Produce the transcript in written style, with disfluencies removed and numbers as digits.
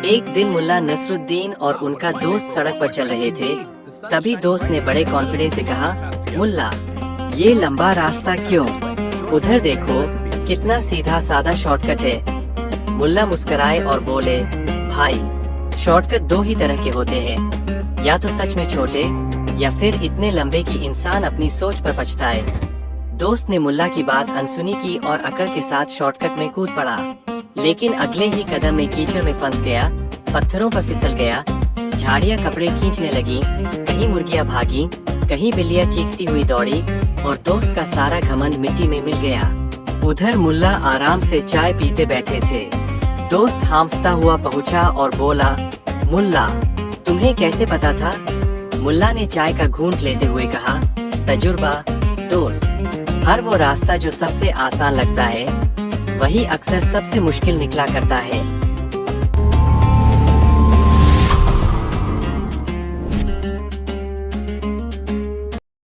एक दिन मुल्ला नसरुद्दीन और उनका दोस्त सड़क पर चल रहे थे। तभी दोस्त ने बड़े कॉन्फिडेंस से कहा, मुल्ला, ये लंबा रास्ता क्यों? उधर देखो, कितना सीधा सादा शॉर्टकट है। मुल्ला मुस्कुराए और बोले, भाई, शॉर्टकट दो ही तरह के होते हैं, या तो सच में छोटे या फिर इतने लंबे कि इंसान अपनी सोच पर पछताए। दोस्त ने मुल्ला की बात अनसुनी की और अकड़ के साथ शॉर्टकट में कूद पड़ा, लेकिन अगले ही कदम में कीचड़ में फंस गया, पत्थरों पर फिसल गया, झाड़ियाँ कपड़े खींचने लगी, कहीं मुर्गियाँ भागी, कहीं बिल्लियाँ चीखती हुई दौड़ी और दोस्त का सारा घमंड मिट्टी में मिल गया। उधर मुल्ला आराम से चाय पीते बैठे थे। दोस्त हांफता हुआ पहुंचा और बोला, मुल्ला, तुम्हें कैसे पता था? मुल्ला ने चाय का घूंट लेते हुए कहा, तजुर्बा दोस्त, हर वो रास्ता जो सबसे आसान लगता है वही अक्सर सबसे मुश्किल निकला करता है।